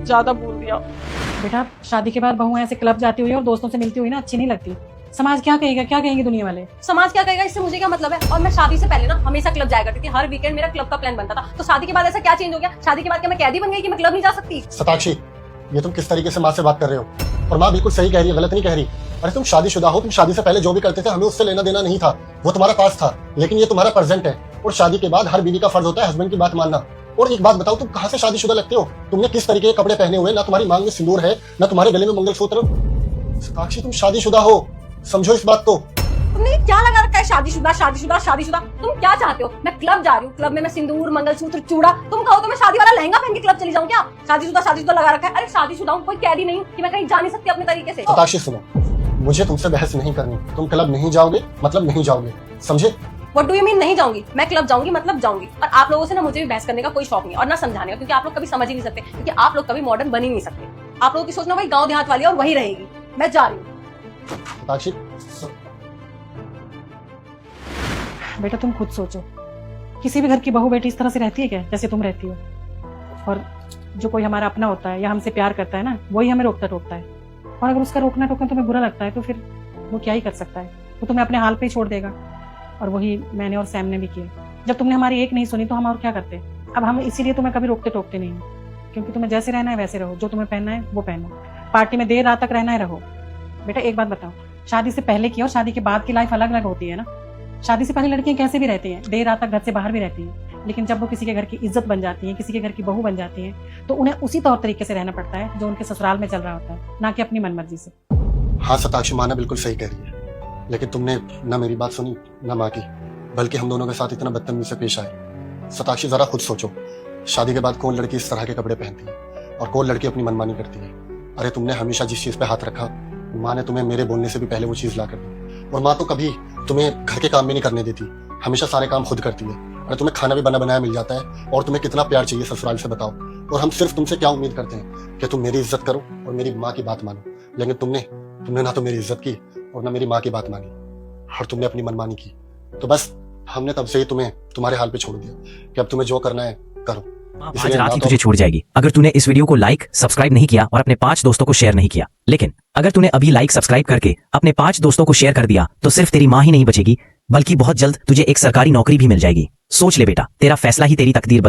ज्यादा बोल दिया। बेटा शादी के बाद बहू ऐसे क्लब जाती हुई और दोस्तों से मिलती हुई ना अच्छी नहीं लगती। समाज क्या कहेगा, क्या कहेंगे दुनिया वाले? समाज क्या कहेगा इससे मुझे क्या मतलब है? और मैं शादी से पहले ना हमेशा क्लब जाया करती थी, हर वीकेंड मेरा क्लब का प्लान बनता था। तो शादी के बाद ऐसा क्या चेंज हो गया? शादी के बाद क्या मैं कैदी बन गई कि मैं क्लब नहीं जा सकती? सताक्षी, ये तुम किस तरीके से माँ से बात कर रहे हो? और माँ बिल्कुल सही कह रही है, गलत नहीं कह रही। अरे तुम शादीशुदा हो, तुम शादी से पहले जो भी करते थे हमें उससे लेना देना नहीं था, वो तुम्हारा पास था। लेकिन ये तुम्हारा प्रेजेंट है और शादी के बाद हर बीवी का फर्ज होता है हस्बैंड की बात मानना। और एक बात बताओ, तुम कहाँ से शादीशुदा लगते हो? तुमने किस तरीके के कपड़े पहने हुए, ना तुम्हारी मांग में सिंदूर है, ना तुम्हारे गले में मंगलसूत्र। सताक्षी तुम शादीशुदा हो, समझो इस बात को। तुमने क्या लगा रखा है शादीशुदा शादीशुदा शादीशुदा? तुम क्या चाहते हो? मैं क्लब जा रही हूँ, क्लब में मैं सिंदूर मंगलसूत्र चूड़ा, तुम कहो तो मैं शादी वाला लहंगा पहन के क्लब चली जाऊँ क्या? शादीशुदा लगा रखा है। अरे शादीशुदा हूँ, कोई कैदी नहीं हूँ कि मैं कहीं जा नहीं सकती अपने तरीके से। सताक्षी सुनो, मुझे तुमसे बहस नहीं करनी। तुम क्लब नहीं जाओगे मतलब नहीं जाओगे, समझे? What do you mean नहीं जाऊंगी? मैं क्लब जाऊंगी मतलब जाऊंगी। और आप लोगों से ना मुझे भी बहस करने का कोई शौक नहीं और ना समझाने का, क्योंकि आप लोग कभी समझ ही नहीं सकते, क्योंकि आप लोग कभी मॉडर्न बन ही नहीं सकते। आप लोगों की सोच ना वही गांव देहात वाली है और वही रहेगी। मैं जा रही हूँ। सताक्षी बेटा तुम खुद सोचो, किसी भी घर की बहू बेटी इस तरह से रहती है क्या जैसे तुम रहती हो? और जो कोई हमारा अपना होता है या हमसे प्यार करता है ना, वही हमें रोकता टोकता है। और अगर उसका रोकना टोकना तुम्हें बुरा लगता है तो फिर वो क्या ही कर सकता है, वो तुम्हें अपने हाल पे ही छोड़ देगा। और वही मैंने और सैम ने भी किया। जब तुमने हमारी एक नहीं सुनी तो हम और क्या करते? अब हम इसीलिए तुम्हें कभी रोकते टोकते नहीं, क्योंकि तुम्हें जैसे रहना है वैसे रहो, जो तुम्हें पहनना है वो पहनो, पार्टी में देर रात तक रहना है रहो। बेटा एक बात बताओ, शादी से पहले की और शादी के बाद की लाइफ अलग अलग होती है ना। शादी से पहले लड़कियां कैसे भी रहती हैं, देर रात तक घर से बाहर भी रहती हैं, लेकिन जब वो किसी के घर की इज्जत बन जाती है, किसी के घर की बहू बन जाती है, तो उन्हें उसी तौर तरीके से रहना पड़ता है जो उनके ससुराल में चल रहा होता है, ना कि अपनी मनमर्जी से। हाँ सताक्षी, माँ ने बिल्कुल सही कह रही है, लेकिन तुमने ना मेरी बात सुनी ना माँ की, बल्कि हम दोनों के साथ इतना बदतमीजी से पेश आए। सताक्षी जरा खुद सोचो, शादी के बाद कौन लड़की इस तरह के कपड़े पहनती है और कौन लड़की अपनी मनमानी करती है? अरे तुमने हमेशा जिस चीज पे हाथ रखा, माँ ने तुम्हें मेरे बोलने से भी पहले वो चीज ला कर दी। और माँ तो कभी तुम्हें घर के काम भी नहीं करने देती, हमेशा सारे काम खुद करती है। अरे तुम्हें खाना भी बना बनाया मिल जाता है, और तुम्हें कितना प्यार चाहिए ससुराल से बताओ। और हम सिर्फ तुमसे क्या उम्मीद करते हैं कि तुम मेरी इज्जत करो और मेरी माँ की बात मानो, लेकिन तुमने ना तो मेरी इज्जत की और ना मेरी माँ की बात मानी, और तुमने अपनी मनमानी की। तो बस हमने तब से ही तुम्हें तुम्हारे हाल पे छोड़ दिया कि अब तुम्हें जो करना है करो। आज रात ही तुझे छोड़ जाएगी अगर तूने इस वीडियो को लाइक सब्सक्राइब नहीं किया और अपने 5 दोस्तों को शेयर नहीं किया। लेकिन अगर तूने अभी लाइक सब्सक्राइब करके अपने 5 दोस्तों को शेयर कर दिया तो सिर्फ तेरी माँ ही नहीं बचेगी, बल्कि बहुत जल्द तुझे एक सरकारी नौकरी भी मिल जाएगी। सोच ले बेटा, तेरा फैसला ही तेरी तकदीर